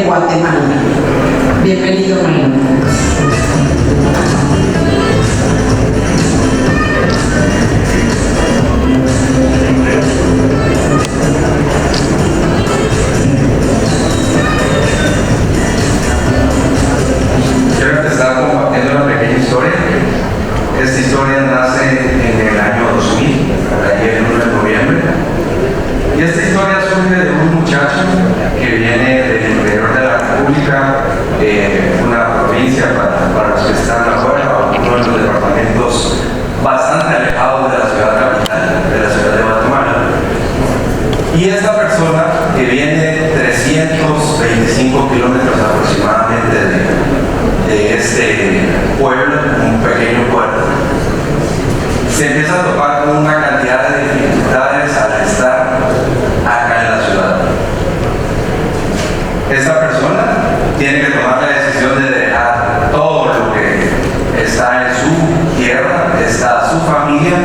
Guatemala. Bienvenido, Manuel. Quiero empezar compartiendo una pequeña historia. Esta historia nace en el año 2000, ayer el 1 de noviembre. Y esta historia surge de un muchacho que viene del interior de la República, una provincia para los que están afuera, uno de los departamentos bastante alejados de la ciudad capital, de la ciudad de Guatemala. Y esta persona que viene 325 kilómetros aproximadamente de este pueblo, un pequeño pueblo, se empieza a topar con una cantidad de dificultades al estar acá en la ciudad. Esta persona tiene que tomar la decisión de dejar todo lo que está en su tierra, está su familia,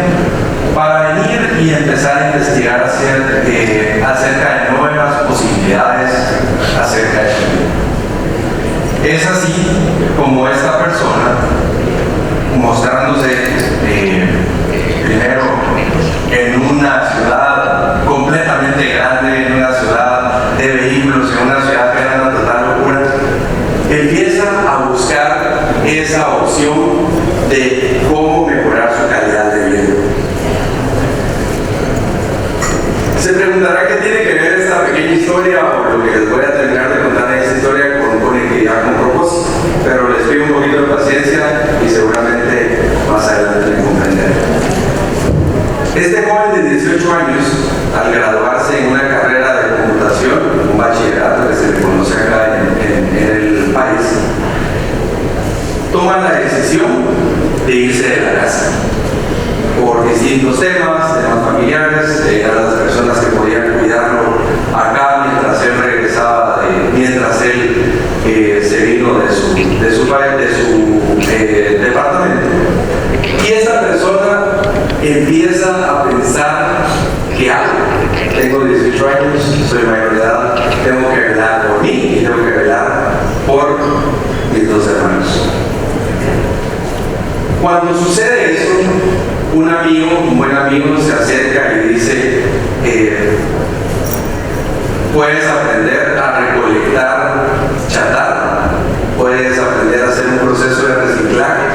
para venir y empezar a investigar acerca de nuevas posibilidades acerca de su vida. Es así como esta persona, mostrándose primero en una ciudad completamente grande, en una ciudad de vehículos, en una ciudad que era una total locura, empieza a buscar esa opción de cómo mejorar su calidad de vida. Se preguntará qué tiene que ver esta pequeña historia o lo que les voy a terminar de contar en esta historia con conectividad, con propósito, pero les pido un poquito de paciencia y seguramente más adelante me comprenderán. Este joven de 18 años, al graduarse en una carrera de computación, un bachillerato que se le conoce acá en el país, toma la decisión de irse de la casa por distintos temas familiares. Eran las personas que podían cuidarlo acá mientras él regresaba, mientras él se vino de su departamento. Y esa persona empieza a pensar: ¿qué hago? Tengo 18 años, soy mayor de edad, tengo que velar por mí y tengo que velar por mis dos hermanos. Cuando sucede eso, un buen amigo se acerca y dice: puedes aprender a recolectar chatarra, puedes aprender a hacer un proceso de reciclaje,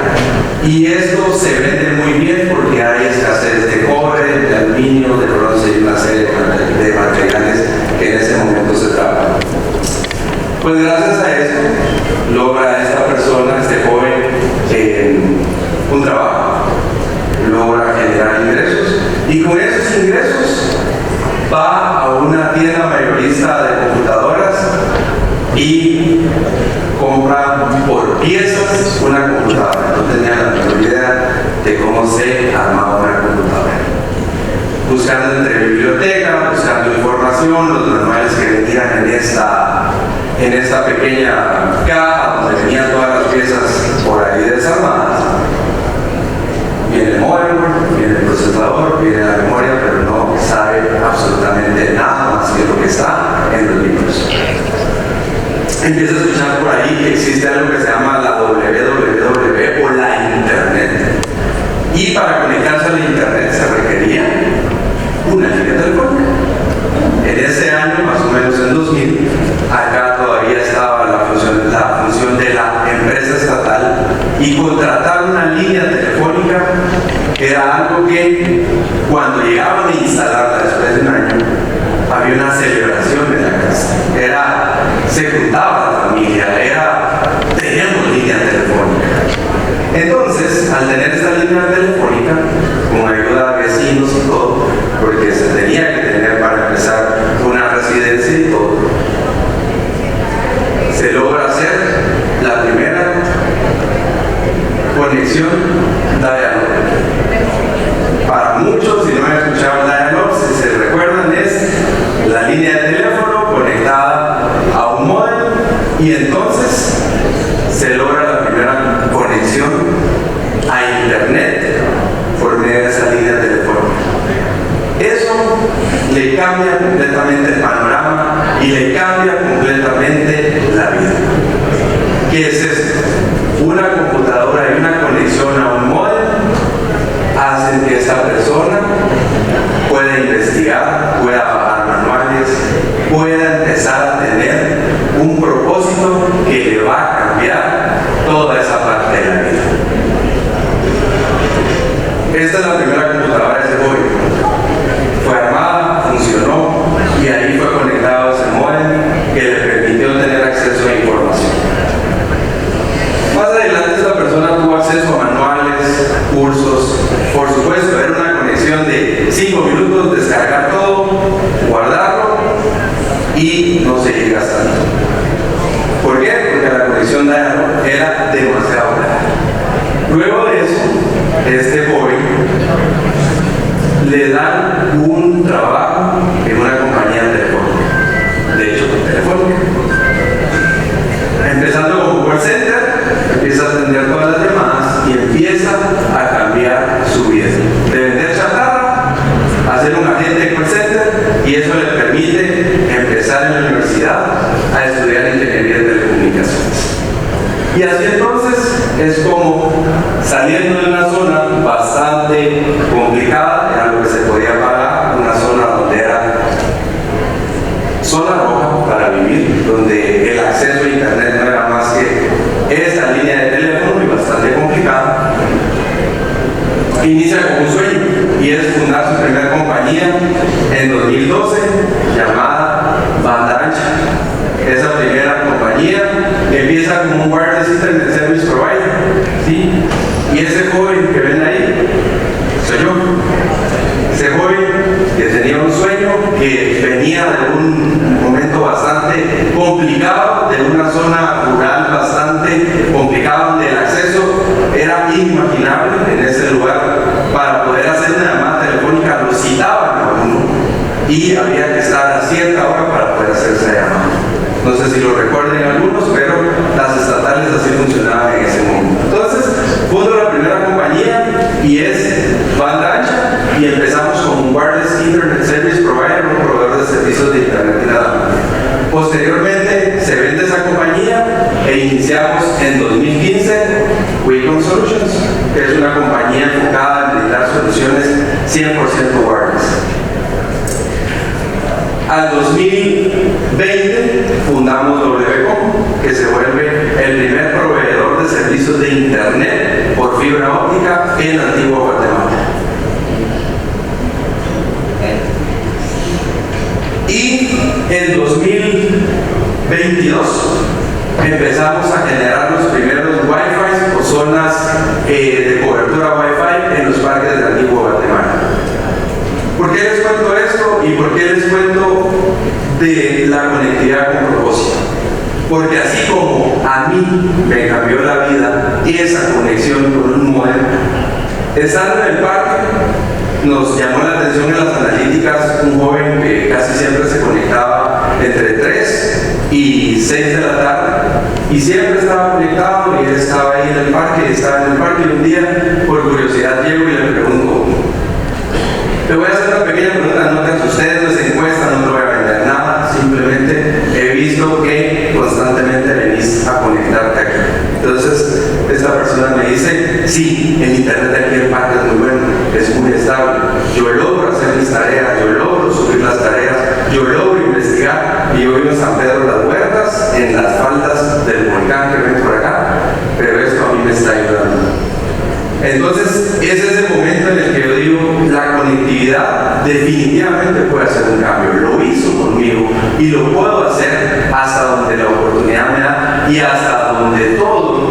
y esto se vende muy bien porque hay escasez de cobre, de aluminio, de bronce y una serie de materiales que en ese momento se trabajan. Pues gracias a esto logra esta persona, este joven, un trabajo, logra generar ingresos, y con esos ingresos va a una tienda mayorista de computadoras y compra por piezas una computadora. No tenía la menor idea de cómo se armaba una computadora. Buscando entre biblioteca, buscando información, los manuales que venían en esta pequeña caja donde venían todas las piezas por ahí desarmadas. Viene el modem, viene el procesador, viene la memoria, pero no sabe absolutamente nada más que lo que está en los libros. Empieza a escuchar por ahí que existe algo que se llama la WWW o la Internet. Y para conectarse a la Internet se requería una línea telefónica. En ese año, más o menos en 2000, acá todavía estaba la función de la empresa estatal, y contratar una línea telefónica era algo que, cuando llegaban a instalarla después de un año, había una celebración en la casa. Se juntaba la familia, teníamos línea telefónica. Entonces, al tener esta línea telefónica, con ayuda de vecinos y todo, porque se tenía que tener para empezar una residencia y todo, se logra hacer la primera conexión dial-up. Para muchos, si no han escuchado dial-up, si se recuerdan, es la línea de teléfono conectada a un módem, y entonces se logra la primera conexión a Internet por medio de esa línea telefónica. Eso le cambia completamente el panorama y le cambia completamente la cambiar toda esa parte de la vida. Esta es la primera computadora de ese joven. Fue armada, funcionó y ahí fue conectado a ese módem que le permitió tener acceso a información. Más adelante esta persona tuvo acceso a manuales, cursos, por supuesto era una conexión de 5 minutos, descargar todo, guardarlo y no seguir gastando. ¿Por qué? Porque la conexión era demasiado grande. Luego de eso, este joven le dan un trabajo en una compañía telefónica, de hecho telefónica. Empezando como call center, empieza a atender todas las llamadas y empieza a cambiar su vida. De vender chatarra a ser un agente de call center, y eso le permite empezar en la universidad a estudiar ingeniería de telecomunicaciones. Y así entonces es como saliendo de una zona bastante complicada, era lo que se podía pagar, una zona donde era zona roja para vivir, donde el acceso a internet no era más que esta línea de teléfono y bastante complicada. Inicia con un sueño y es fundar su primera compañía en 2012 llamada Banda Ancha. Esa primera compañía empieza como un wireless internet service provider, ¿sí? Y ese joven que ven ahí soy yo. Ese joven que tenía un sueño, que venía de un momento bastante complicado, de una zona rural bastante complicada, donde el acceso era inimaginable en ese lugar. Para poder hacer una llamada telefónica lo citaban a uno y había que estar a cierta hora para poder hacer esa llamada. No sé si lo recuerden algunos, pero las estatales así funcionaban en ese momento. Entonces, fundo la primera compañía y es Banda Ancha, y empezamos con un Wireless Internet Service Provider, un proveedor de servicios de internet y nada más. Posteriormente, se vende esa compañía e iniciamos en 2015 Wacom Solutions, que es una compañía enfocada en brindar soluciones 100% wireless. Al 2020 fundamos WCOM, que se vuelve el primer proveedor de servicios de internet por fibra óptica en Antigua Guatemala. Y en 2022 empezamos a generar los primeros Wi-Fi o zonas de cobertura Wi-Fi en los parques de Antigua Guatemala. ¿Por qué les cuento esto y por qué les cuento de la conectividad con propósito? Porque así como a mí me cambió la vida esa conexión con un modem, estando en el parque, nos llamó la atención en las analíticas un joven que casi siempre se conectaba entre 3 y 6 de la tarde y siempre estaba conectado y él estaba ahí en el parque, y un día por curiosidad llego y le pregunto, te voy a hacer una pequeña pregunta, no te asustes, no es encuesta, no te voy a vender nada, simplemente he visto que constantemente venís a conectarte aquí. Entonces, esta persona me dice, sí, el internet de aquí en el parque es muy bueno, es muy estable, yo logro hacer mis tareas, yo logro subir las tareas, yo logro investigar, y yo vivo en San Pedro de las Huertas, en las faldas del volcán que ven por acá, pero esto a mí me está ayudando. Entonces, ese es el momento en el que yo digo, la conectividad definitivamente puede hacer un cambio. Lo hizo conmigo y lo puedo hacer hasta donde la oportunidad me da y hasta donde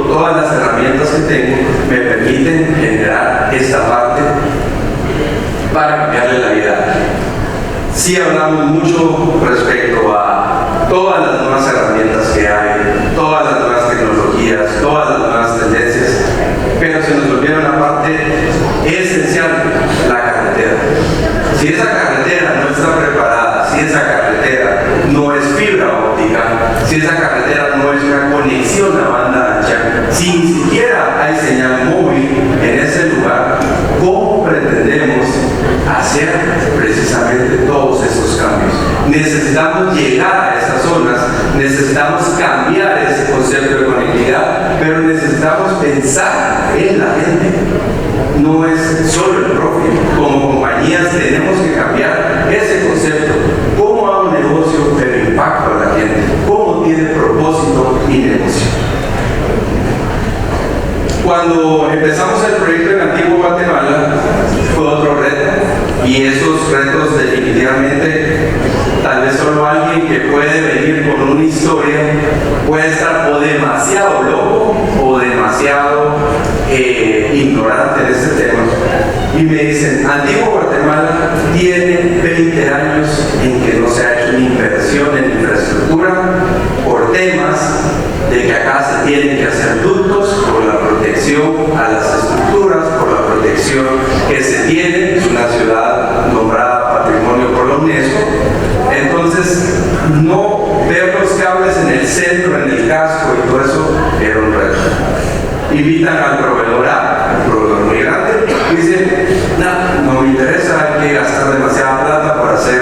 todas las herramientas que tengo me permiten generar esta parte para cambiarle la vida. Sí hablamos mucho respecto a todas las nuevas herramientas que hay, todas las nuevas tecnologías, todas las nuevas tendencias, pero se nos olvida una parte esencial, la carretera. Si esa carretera no está preparada, si esa carretera no es fibra óptica, si esa carretera no es una conexión a banda ancha, si ni siquiera hay señal móvil en ese lugar, ¿cómo pretendemos hacer precisamente todos esos cambios? Necesitamos llegar a esas zonas, necesitamos cambiar ese concepto de conectividad, pero necesitamos pensar en la gente. No es solo el profit. Como compañías tenemos que cambiar ese concepto. ¿Cómo hago un negocio pero impacto a la gente? ¿Cómo tiene propósito y negocio? Cuando empezamos el proyecto en Antiguo Guatemala, fue otro reto, y esos retos definitivamente, tal vez solo alguien que puede venir con una historia puede estar o demasiado loco o demasiado ignorante en este tema. Y me dicen, Antiguo Guatemala tiene 20 años en que no se ha hecho una inversión en infraestructura por temas de que acá se tienen que hacer ductos por la protección a las estructuras, por la protección que se tiene. Es una ciudad nombrada Patrimonio por la UNESCO. Entonces, no ver los cables en el centro, en el casco y todo eso era un reto. Invitan al proveedor un proveedor muy grande, y dicen, no me interesa, hay que gastar demasiada plata para hacer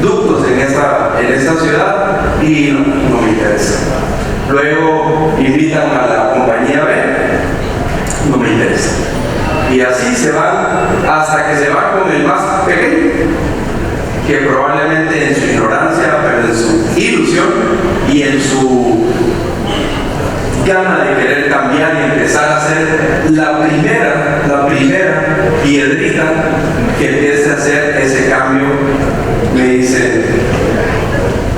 ductos en esta ciudad y no me interesa. Luego invitan a la compañía B, no me interesa. Y así se van hasta que se van con el más pequeño, que probablemente en su ignorancia, pero en su ilusión y en su gana de querer cambiar y empezar a hacer la primera piedrita que empiece a hacer ese cambio, me dicen,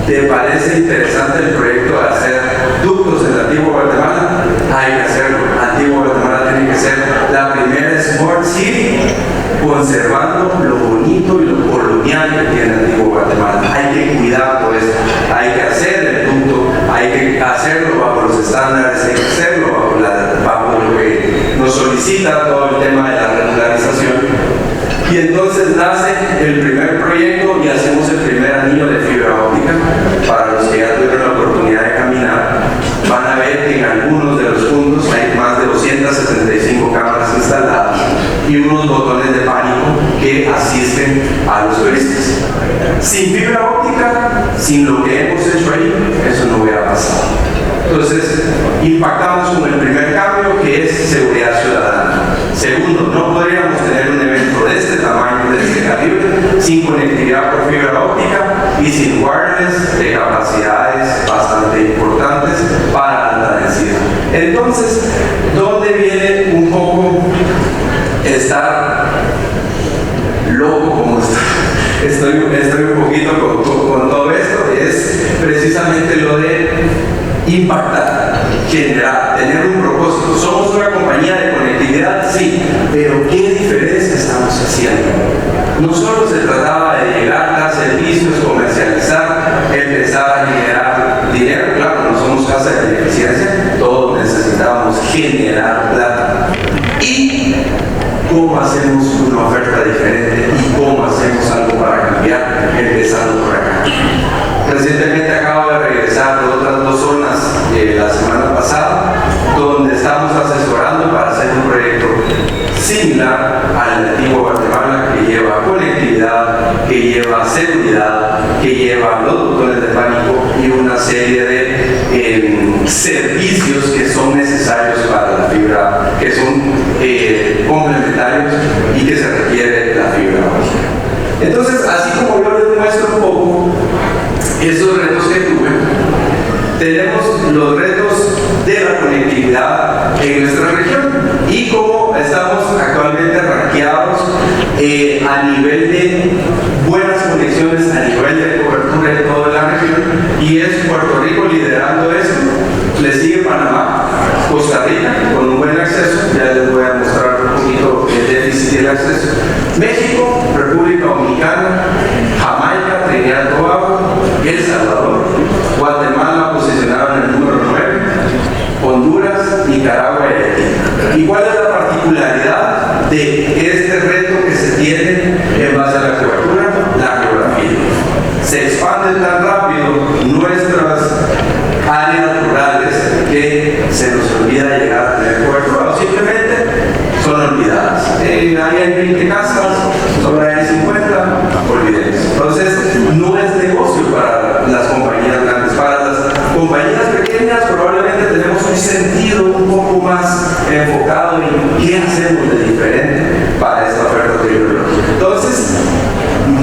¿te parece interesante el proyecto de hacer ductos en Antiguo Guatemala? Hay que hacerlo. Antiguo Guatemala tiene que ser la primera Smart City, conservando lo bonito y lo colonial que tiene Antiguo Guatemala. Hay que cuidar todo esto, hay que hacer el ducto, hay que hacerlo bajo los estándares, hay que hacerlo bajo lo que nos solicita todo el tema de la regularización. Y entonces nace el primer proyecto y hacemos el primer anillo de fibra óptica. Para los que ya tuvieron la oportunidad de caminar, van a ver que en algunos de los puntos hay más de 275 cámaras instaladas y unos botones de pánico que asisten a los turistas. Sin fibra óptica, sin lo que hemos hecho ahí, eso no hubiera pasado. Entonces, impactamos con el primer cambio, que es seguridad ciudadana. Segundo, no podríamos tener un evento de este tamaño, de este calibre, sin conectividad por fibra óptica y sin wireless de capacidades bastante importantes para alta densidad. Entonces, ¿dónde viene un poco estar loco como estoy un poquito con todo esto? Es precisamente lo de impactar, generar, tener un propósito. Somos una compañía de conectividad, sí, pero ¿qué diferencia estamos haciendo? No solo se trataba de llegar, dar servicios, comercializar, empezar a generar dinero. Claro, no somos casa de beneficencia, todos necesitamos generar plata. Y cómo hacemos una oferta diferente y cómo hacemos algo para cambiar, empezando por acá. Recientemente acabo de regresar de otras 2 zonas la semana pasada, donde estamos asesorando para hacer un proyecto similar al Antiguo Guatemala, que lleva conectividad, que lleva seguridad, que lleva los botones de pánico y una serie de servicios que son necesarios para la fibra, que son complementarios y que se requiere la fibra óptica. Entonces, así como yo les muestro un poco esos retos que tuve, tenemos los retos de la conectividad en nuestra región y cómo estamos actualmente rankeados a nivel de buenas conexiones, a nivel de cobertura en toda la región, y es Puerto Rico liderando esto, le sigue Panamá, Costa Rica con un buen acceso, ya les voy a mostrar un poquito el déficit del acceso, México, República Dominicana, Jamaica, Trinidad y Tobago, El Salvador, Guatemala posicionado en el número 9, Honduras, Nicaragua y Haití. ¿Y cuál es la particularidad de este reto que se tiene en base a la cobertura? La geografía. Se expanden tan rápido nuestras áreas rurales que se nos olvida llegar a tener cobertura, o simplemente son olvidadas. Ahí hay 20 casas, sobre hay 50, olvidemos. Entonces, no es negocio para las compañías grandes. Para las compañías pequeñas probablemente tenemos un sentido un poco más enfocado en qué hacemos de diferente para esta oferta tecnológica. Entonces,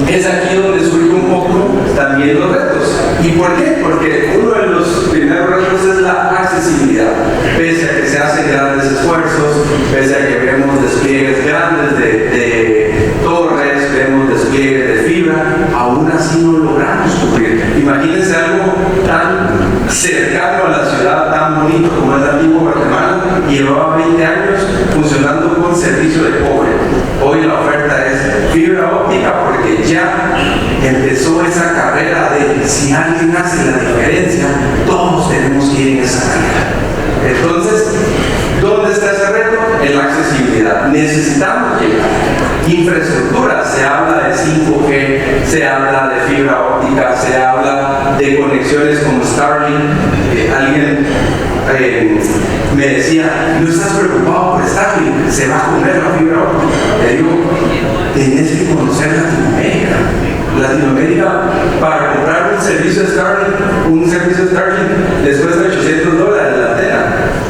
es aquí donde surge un poco también los retos. ¿Y por qué? Porque uno de los primeros retos es la accesibilidad. Pese a que se hacen grandes esfuerzos, pese a que vemos despliegues grandes de torres, vemos despliegues de fibra, aún así no logramos cubrir. Imagínense algo tan cercano a la ciudad, tan bonito como es la antigua Guatemala, y llevaba 20 años funcionando con servicio de cobre. Hoy la oferta es fibra óptica porque ya empezó esa carrera de si alguien hace la diferencia, todos tenemos que ir en esa carrera. Entonces, ¿dónde está ese reto? En la accesibilidad. Necesitamos llegar. Infraestructura, se habla de 5G, se habla de fibra óptica, se habla de conexiones como Starlink. Alguien me decía, ¿no estás preocupado por Starlink? Se va a comer la fibra óptica. Le digo, tenés que conocer Latinoamérica. Latinoamérica, para comprar un servicio de Starlink, les cuesta $800 la antena.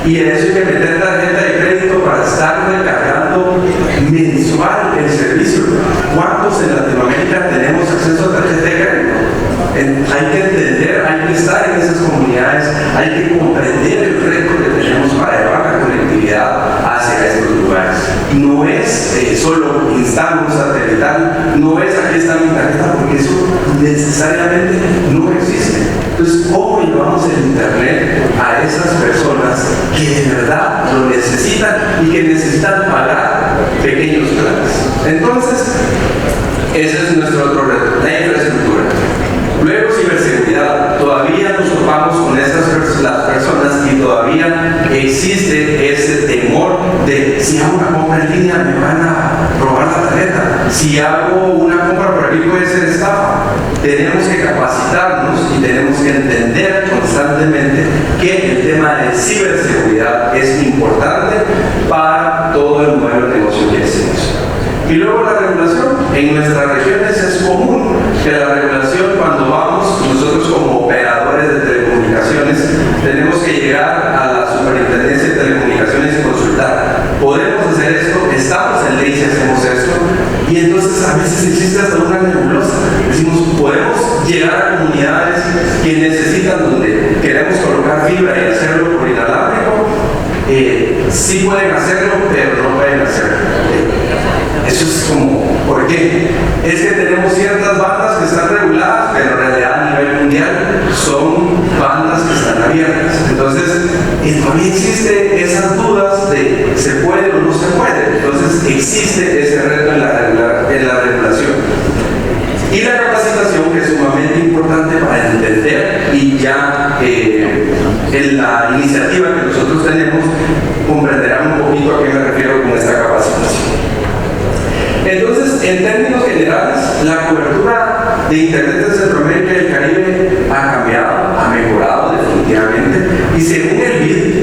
Y en eso hay que meter tarjeta de crédito para estar recargando mensual el servicio. ¿Cuántos en Latinoamérica tenemos acceso a tarjeta de crédito? Hay que entender, hay que estar en esas comunidades, hay que comprender el reto que tenemos para llevar la conectividad hacia estos lugares. No es solo instalar un satelital, no es aquí está mi tarjeta, porque eso necesariamente no existe. Entonces, ¿cómo llevamos el internet a esas personas que de verdad lo necesitan y que necesitan pagar pequeños planes? Entonces, ese es nuestro otro reto, la infraestructura. Luego, ciberseguridad. Todavía nos topamos con las personas y todavía existe ese temor de si hago una compra en línea me van a robar la tarjeta. Si hago una compra por aquí puede ser estafa. Tenemos que capacitarnos y tenemos que entender constantemente que el tema de ciberseguridad es importante para todo el modelo de negocio que hacemos. Y luego la regulación. En nuestras regiones es común que la regulación, cuando vamos, nosotros como operadores de telecomunicaciones, tenemos que llegar a la Superintendencia de Telecomunicaciones y consultar. Podemos hacer esto, estamos en ley si hacemos esto, y entonces a veces existe hasta una nebulosa. Decimos, podemos llegar a comunidades que necesitan, donde queremos colocar fibra y hacerlo por inalámbrico. Sí pueden hacerlo, pero no pueden hacerlo. Eso es como, ¿por qué? Es que tenemos ciertas bandas que están reguladas, pero en realidad a nivel mundial son bandas que están abiertas. Entonces, todavía existe esas dudas de se puede o no se puede. Entonces, existe ese reto en la regulación. Y la capacitación, que es sumamente importante para entender, y ya en la iniciativa que nosotros tenemos comprenderán un poquito a qué me refiero con esta capacitación. Entonces, en términos generales, la cobertura de Internet en Centroamérica y el Caribe ha cambiado, ha mejorado definitivamente, y según el BID,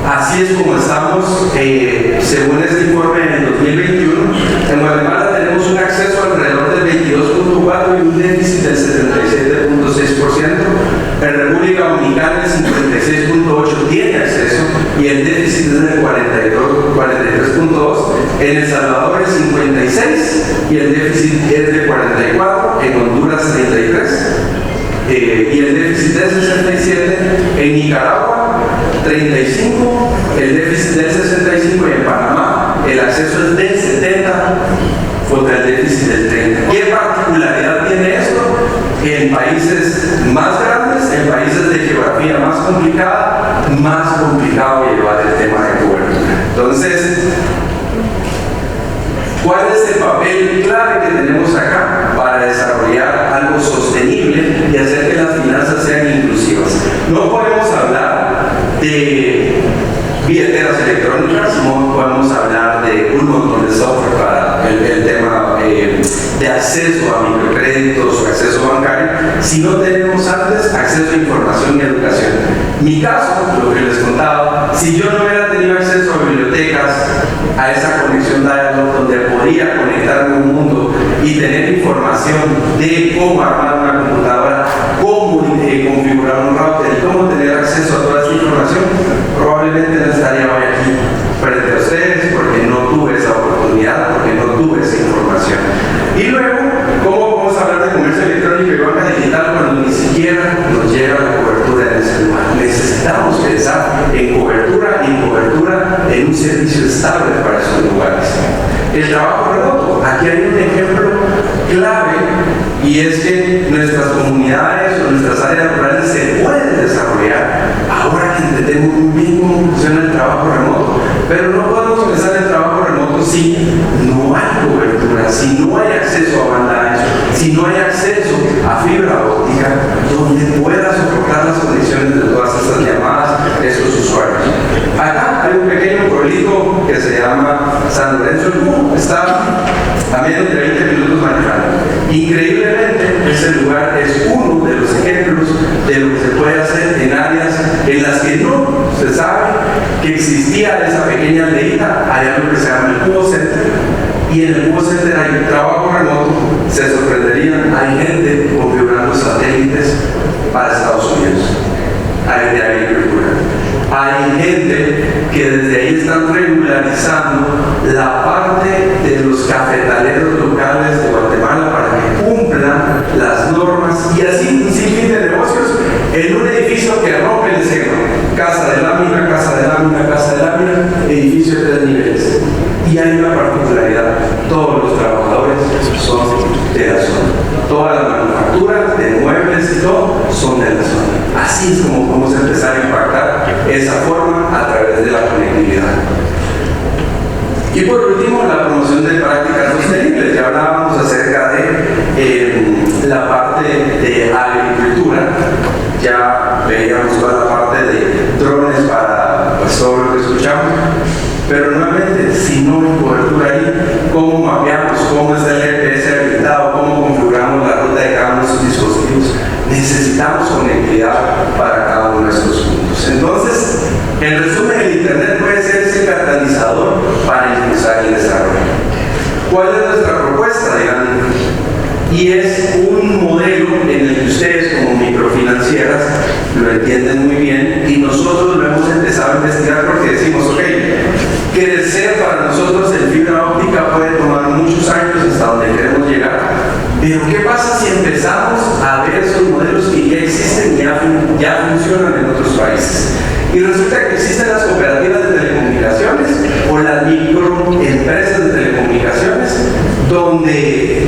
así es como estamos, según este informe en 2021, en Guatemala tenemos un acceso alrededor del 22.4% y un déficit del 77.6%. En República Dominicana el 56.8% tiene acceso y el déficit es del 43.2%. En El Salvador es 56% y el déficit es de 44%. En Honduras 33%. Y el déficit es 67%. En Nicaragua 35%, el déficit del 65%, y en Panamá el acceso es del 70% contra el déficit del 30%. ¿Qué particularidad tiene esto? En países más grandes, en países de geografía más complicada, más complicado llevar el tema de cobertura. Entonces, ¿cuál es el papel clave que tenemos acá para desarrollar algo sostenible y hacer que las finanzas sean inclusivas? No podemos hablar de billeteras electrónicas, no podemos hablar de un montón de software para el tema de acceso a microcréditos o acceso bancario, si no tenemos antes acceso a información y educación. Mi caso, lo que les contaba, si yo no hubiera tenido acceso a bibliotecas, a esa conexión dial-up donde podía conectarme a un mundo y tener información de cómo armar una computadora, cómo configurar un router y cómo tener acceso a toda esta información, probablemente no estaría hoy aquí frente a ustedes porque no tuve esa oportunidad, porque no tuve esa información. Y luego, ¿cómo vamos a hablar de comercio electrónico y banca digital cuando ni siquiera nos llega la cobertura en ese lugar? Necesitamos pensar en cobertura y cobertura en el trabajo remoto. Aquí hay un ejemplo clave, y es que nuestras comunidades o nuestras áreas rurales se pueden desarrollar ahora que entendemos muy bien cómo funciona el trabajo remoto. Pero no podemos pensar en trabajo remoto si no hay cobertura, si no hay acceso a banda ancha, si no hay acceso a fibra óptica donde pueda soportar las condiciones de todas estas llamadas, estos usuarios. Acá hay un pequeño pueblito que se llama San Lorenzo del Cubo, está a menos de 20 minutos manejando. Increíblemente, ese lugar es uno de los ejemplos de lo que se puede hacer en áreas en las que no se sabe que existía esa pequeña aldeita. Hay algo que se llama el Cubo Center, y en el Cubo Center hay un trabajo remoto. Se sorprenderían, hay gente configurando satélites para Estados Unidos, hay de agricultura. Hay gente que desde ahí están regularizando la parte de los cafetaleros locales de Guatemala para que cumplan las normas, y así un sinfín de negocios en un edificio que rompe el esquema. Casa de lámina, casa de lámina, casa de lámina, edificio de 3 niveles. Y hay una particularidad: todos los trabajadores son de la zona. Toda la manufactura de muebles y todo son de la zona. Así es como vamos a empezar a impactar esa forma a través de la conectividad. Y por último, la promoción de prácticas sostenibles. Ya hablábamos acerca de la parte de agricultura, ya veíamos toda la parte de drones para todo lo que escuchamos, pero nuevamente, si no hay cobertura ahí, ¿cómo mapeamos? ¿Cómo está el GPS habilitado? ¿Cómo configuramos la ruta de cada uno de sus dispositivos? Necesitamos conectividad para cada uno de estos puntos. Entonces, en resumen, el Internet puede ser ese catalizador para impulsar el desarrollo. ¿Cuál es nuestra propuesta, digamos? Y es un modelo en el que ustedes, como microfinancieras, lo entienden muy bien, y nosotros lo hemos empezado a investigar porque decimos, ok, crecer para nosotros en fibra óptica puede tomar muchos años hasta donde queremos llegar. Pero ¿qué pasa si empezamos a ver esos modelos que ya existen y ya funcionan en otros países? Y resulta que existen las cooperativas de telecomunicaciones o las microempresas de telecomunicaciones, donde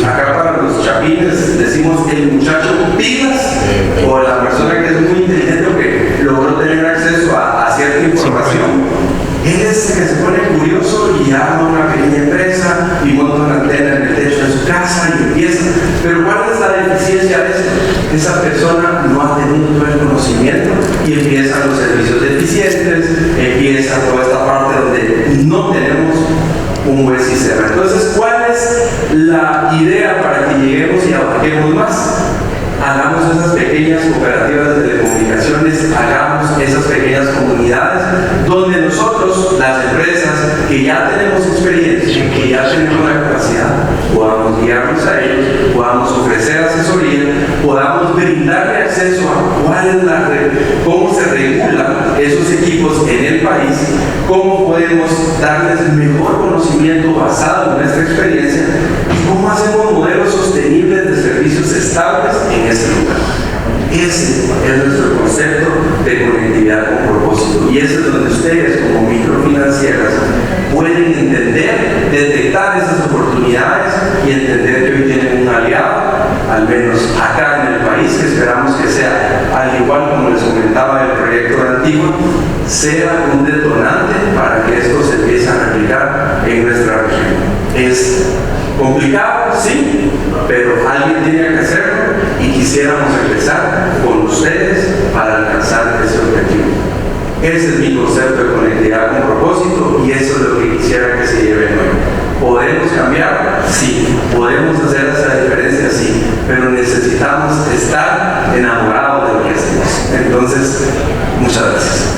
acá para los chapines decimos el muchacho pilas, o la persona que es muy inteligente o que logró tener acceso a cierta información. Él es el que se pone curioso y arma una pequeña empresa y monta una antena en el techo de su casa y empieza. Pero ¿cuál es la deficiencia de esto? Esa persona no ha tenido todo el conocimiento y empiezan los servicios deficientes, empieza toda esta parte donde no tenemos un buen sistema. Entonces, ¿cuál es la idea para que lleguemos y abarquemos más? Hagamos esas pequeñas cooperativas de telecomunicaciones, hagamos esas pequeñas comunidades donde nosotros, las empresas que ya tenemos experiencia, que ya tenemos la capacidad, podamos guiarnos a ellos, podamos ofrecer asesoría, podamos brindarle acceso a cuál es cómo se regulan esos equipos en el país, cómo podemos darles mejor conocimiento basado en nuestra experiencia y cómo hacemos modelos sostenibles de servicios estables en ese lugar. Ese es nuestro concepto de conectividad con propósito, y ese es donde ustedes como microfinancieras pueden entender, detectar esas oportunidades y entender que hoy tienen un aliado, al menos acá en el país, que esperamos que sea, al igual como les comentaba el proyecto de Antigua, sea un detonante para que esto se empiece a aplicar en nuestra región. Es complicado, sí, pero alguien tiene que hacerlo, y quisiéramos empezar con ustedes para alcanzar ese objetivo. Ese es mi concepto de conectividad con propósito, y eso es lo que quisiera que se lleven hoy. ¿Podemos cambiar? Sí. ¿Podemos hacer esa diferencia? Sí. Pero necesitamos estar enamorados de lo que hacemos. Entonces, muchas gracias.